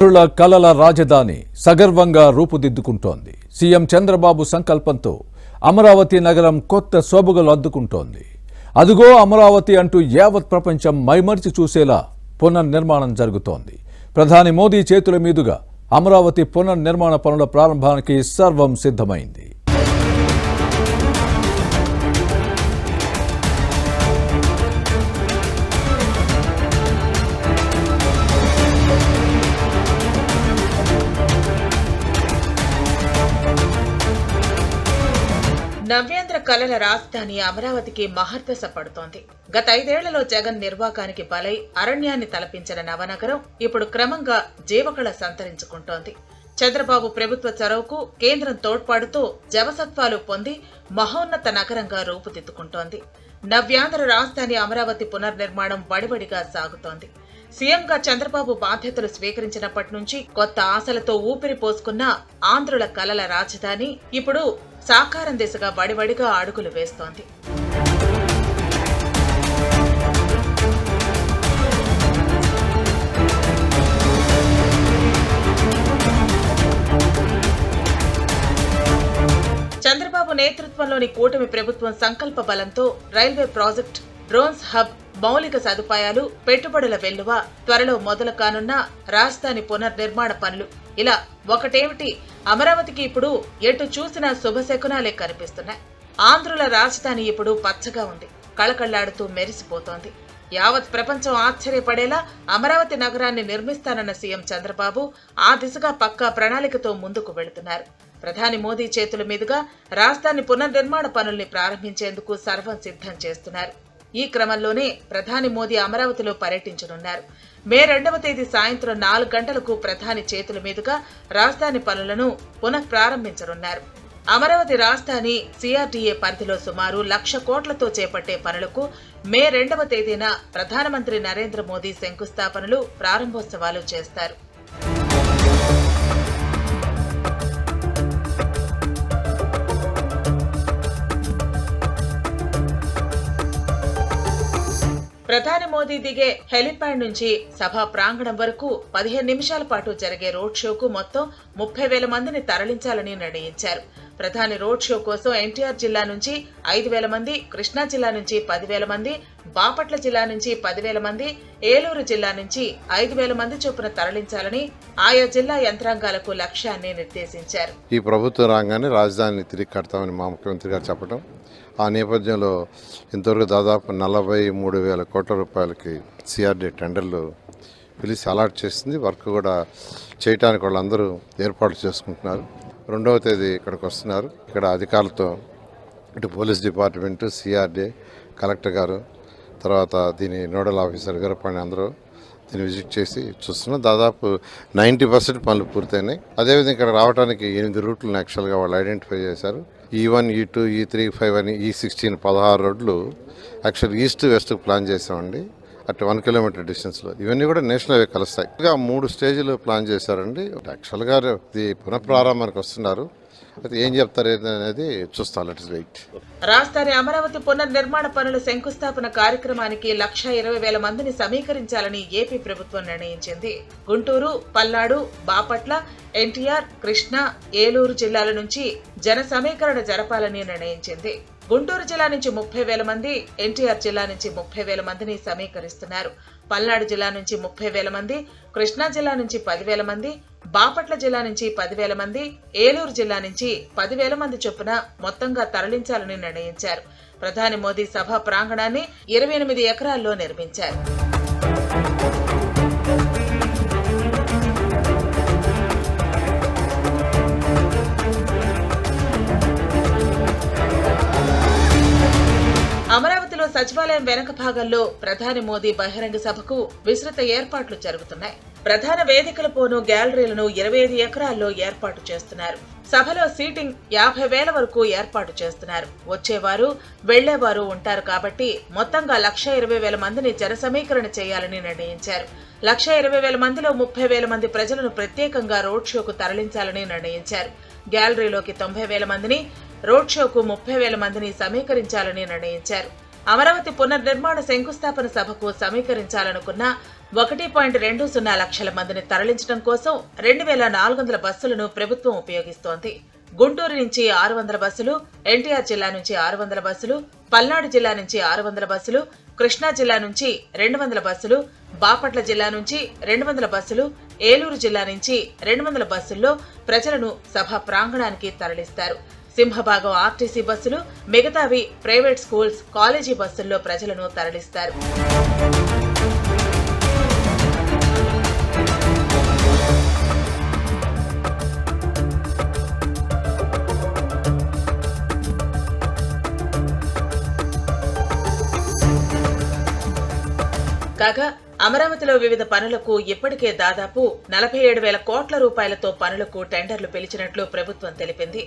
కలల రాజధాని సగర్వంగా రూపుదిద్దుకుంటోంది. సీఎం చంద్రబాబు సంకల్పంతో అమరావతి నగరం కొత్త శోభగలు అద్దుకుంటోంది. అదుగో అమరావతి అంటూ యావత్ ప్రపంచం మైమర్చి చూసేలా పునర్నిర్మాణం జరుగుతోంది. ప్రధాని మోదీ చేతుల మీదుగా అమరావతి పునర్నిర్మాణ పనుల ప్రారంభానికి సర్వం సిద్ధమైంది. నవ్యాంధ్ర కళల రాజధాని అమరావతికి మహర్దశ పడుతోంది. గత 5 ఏళ్లలో జగన్ నిర్వాకానికి బలై అరణ్యాన్ని తలపించిన నవనగరం ఇప్పుడు క్రమంగా జీవకళ సంతరించుకుంటోంది. చంద్రబాబు ప్రభుత్వ చొరవకు కేంద్రం తోడ్పాటుతో జవసత్వాలు పొంది మహోన్నత నగరంగా రూపుదిద్దుకుంటోంది. నవ్యాంధ్ర రాజధాని అమరావతి పునర్నిర్మాణం వడివడిగా సాగుతోంది. సీఎంగా చంద్రబాబు బాధ్యతలు స్వీకరించినప్పటి నుంచి కొత్త ఆశలతో ఊపిరి పోసుకున్న ఆంధ్రుల కలల రాజధాని ఇప్పుడు సాకారం దిశగా వడివడిగా అడుగులు వేస్తోంది. చంద్రబాబు నేతృత్వంలోని కూటమి ప్రభుత్వం సంకల్ప బలంతో రైల్వే ప్రాజెక్ట్, డ్రోన్స్ హబ్, మౌలిక సదుపాయాలు, పెట్టుబడుల వెల్లువ, త్వరలో మొదలు కానున్న రాజధాని పునర్నిర్మాణ పనులు, ఇలా ఒకటేమిటి అమరావతికి ఇప్పుడు ఎటు చూసినా శుభశకునాలే కనిపిస్తున్నాయి. ఆంధ్రుల రాజధాని ఇప్పుడు పచ్చగా ఉంది, కళకళ్లాడుతూ మెరిసిపోతోంది. యావత్ ప్రపంచం ఆశ్చర్యపడేలా అమరావతి నగరాన్ని నిర్మిస్తానన్న సీఎం చంద్రబాబు ఆ దిశగా పక్కా ప్రణాళికతో ముందుకు వెళుతున్నారు. ప్రధాని మోదీ చేతుల మీదుగా రాజధాని పునర్నిర్మాణ పనుల్ని ప్రారంభించేందుకు సర్వం సిద్ధం చేస్తున్నారు. ఈ క్రమంలోనే ప్రధాని మోదీ అమరావతిలో పర్యటించనున్నారు. మే 2వ తేదీ సాయంత్రం 4 గంటలకు ప్రధాని చేతుల మీదుగా రాజధాని పనులను పునః ప్రారంభించనున్నారు. అమరావతి రాజధాని సిఆర్డీఏ పరిధిలో సుమారు 1,00,000 కోట్లతో చేపట్టే పనులకు మే 2వ తేదీన ప్రధానమంత్రి నరేంద్ర మోదీ శంకుస్థాపనలు, ప్రారంభోత్సవాలు చేస్తారు. ప్రధాని మోదీ దిగే హెలిప్యాడ్ నుంచి సభా ప్రాంగణం వరకు 15 నిమిషాల పాటు జరిగే రోడ్ షోకు మొత్తం 30,000 మందిని తరలించాలని నిర్ణయించారు. ప్రధాని రోడ్ షో కోసం ఎన్టీఆర్ జిల్లా నుంచి 5,000 మంది, కృష్ణా జిల్లా నుంచి 10,000 మంది, బాపట్ల జిల్లా నుంచి 10,000 మంది, ఏలూరు జిల్లా నుంచి 5,000 మంది చొప్పున తరలించాలని ఆయా జిల్లా యంత్రాంగాలకు లక్ష్యాన్ని నిర్దేశించారు. ఈ ప్రభుత్వం రాగానే రాజధానిని తిరిగి కడతామని మా ముఖ్యమంత్రి గారు చెప్పడం, ఆ నేపథ్యంలో ఇంతవరకు దాదాపు 43,000 కోట్ల రూపాయలకి సిఆర్డీ టెండర్లు పిలిచి అలాట్ చేసింది. వర్క్ కూడా చేయడానికి వాళ్ళందరూ ఏర్పాట్లు చేసుకుంటున్నారు. 2వ తేదీ ఇక్కడికి వస్తున్నారు. ఇక్కడ అధికారులతో ఇటు పోలీస్ డిపార్ట్మెంటు, సిఆర్డీ, కలెక్టర్ గారు, తర్వాత దీని నోడల్ ఆఫీసర్ వీరపాణి అందరూ దీన్ని విజిట్ చేసి చూస్తున్నాం. దాదాపు 90% పనులు పూర్తయినాయి. అదేవిధంగా ఇక్కడ రావడానికి 8 రూట్లను యాక్చువల్గా వాళ్ళు ఐడెంటిఫై చేశారు. E1, E2, E3, E5 అని E16 16 రోడ్లు యాక్చువల్ ఈస్ట్ వెస్ట్ ప్లాన్ చేసామండి. అటు 1 కిలోమీటర్ డిస్టెన్స్లో. ఇవన్నీ కూడా నేషనల్ హైవే కలుస్తాయి. ఇంకా 3 స్టేజ్లు ప్లాన్ చేశారండి. యాక్చువల్గా ఇది పునఃప్రారంభానికి వస్తున్నారు. అయితే ఏం చెప్తారు అనేది చూస్తాం. Let's wait. రాజధాని అమరావతి పునర్నిర్మాణ పనుల శంకుస్థాపన కార్యక్రమానికి 1,20,000 మందిని సమీకరించాలని ఏపీ ప్రభుత్వం నిర్ణయించింది. గుంటూరు, పల్నాడు, బాపట్ల, ఎన్టీఆర్, కృష్ణా, ఏలూరు జిల్లాల నుంచి జన సమీకరణ జరపాలని నిర్ణయించింది. గుంటూరు జిల్లా నుంచి 30,000 మంది, ఎన్టీఆర్ జిల్లా నుంచి 30,000 మందిని సమీకరిస్తున్నారు. పల్నాడు జిల్లా నుంచి 30,000 మంది, కృష్ణా జిల్లా నుంచి 10,000 మంది, బాపట్ల జిల్లా నుంచి 10,000 మంది, ఏలూరు జిల్లా నుంచి 10,000 మంది చొప్పున మొత్తంగా తరలించాలని నిర్ణయించారు. ప్రధాని మోదీ సభా ప్రాంగణాన్ని 28 ఎకరాల్లో నిర్మించారు. అమరావతిలో సచివాలయం వెనక భాగంలో ప్రధాని మోదీ బహిరంగ సభకు విస్తృత ఏర్పాట్లు జరుగుతున్నాయి. ప్రధాన వేదికల పోను గ్యాలరీలను 25 ఎకరాల్లో ఏర్పాటు చేస్తున్నారు. సభలో సీటింగ్ 50,000 వరకు ఏర్పాటు చేస్తున్నారు. వచ్చేవారు, వెళ్లేవారు ఉంటారు కాబట్టి మొత్తంగా 1,20,000 మందిని జన సమీకరణ చేయాలని నిర్ణయించారు. 1,20,000 మందిలో 30,000 మంది ప్రజలను ప్రత్యేకంగా రోడ్ షోకు తరలించాలని నిర్ణయించారు. గ్యాలరీలోకి 90,000 మందిని, రోడ్ షోకు 30,000 మందిని సమీకరించాలని నిర్ణయించారు. అమరావతి పునర్నిర్మాణ శంకుస్థాపన సభకు సమీకరించాలనుకున్న 1.20 లక్షల మందిని తరలించడం కోసం 2,400 బస్సులను ప్రభుత్వం ఉపయోగిస్తోంది. గుంటూరు నుంచి 600 బస్సులు, ఎన్టీఆర్ జిల్లా నుంచి 600 బస్సులు, పల్నాడు జిల్లా నుంచి 600 బస్సులు, కృష్ణా జిల్లా నుంచి 200 బస్సులు, బాపట్ల జిల్లా నుంచి 200 బస్సులు, ఏలూరు జిల్లా నుంచి 200 బస్సుల్లో ప్రజలను సభా ప్రాంగణానికి తరలిస్తారు. సింహభాగం ఆర్టీసీ బస్సులు, మిగతావి ప్రైవేట్ స్కూల్స్, కాలేజీ బస్సుల్లో ప్రజలను తరలిస్తారు. కాగా అమరావతిలో వివిధ పనులకు ఇప్పటికే దాదాపు 47,000 కోట్ల రూపాయలతో పనులకు టెండర్లు పిలిచినట్లు ప్రభుత్వం తెలిపింది.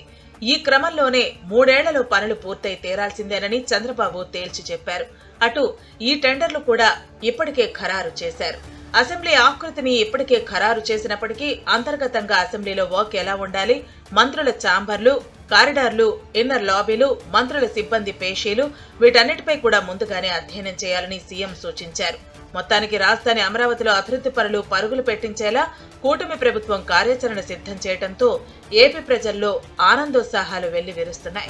ఈ క్రమంలోనే 3 ఏళ్లలో పనులు పూర్తయి తీరాల్సిందేనని చంద్రబాబు తేల్చి చెప్పారు. అటు ఈ టెండర్లు కూడా ఇప్పటికే ఖరారు చేశారు. అసెంబ్లీ ఆకృతిని ఇప్పటికే ఖరారు చేసినప్పటికీ అంతర్గతంగా అసెంబ్లీలో వర్క్ ఎలా ఉండాలి, మంత్రుల ఛాంబర్లు, కారిడార్లు, ఇన్నర్ లాబీలు, మంత్రుల సిబ్బంది పేషీలు వీటన్నిటిపై కూడా ముందుగానే అధ్యయనం చేయాలని సీఎం సూచించారు. మొత్తానికి రాజధాని అమరావతిలో అభివృద్ధి పనులు పరుగులు పెట్టించేలా కూటమి ప్రభుత్వం కార్యాచరణ సిద్ధం చేయడంతో ఏపీ ప్రజల్లో ఆనందోత్సాహాలు వెల్లివిరుస్తున్నాయి.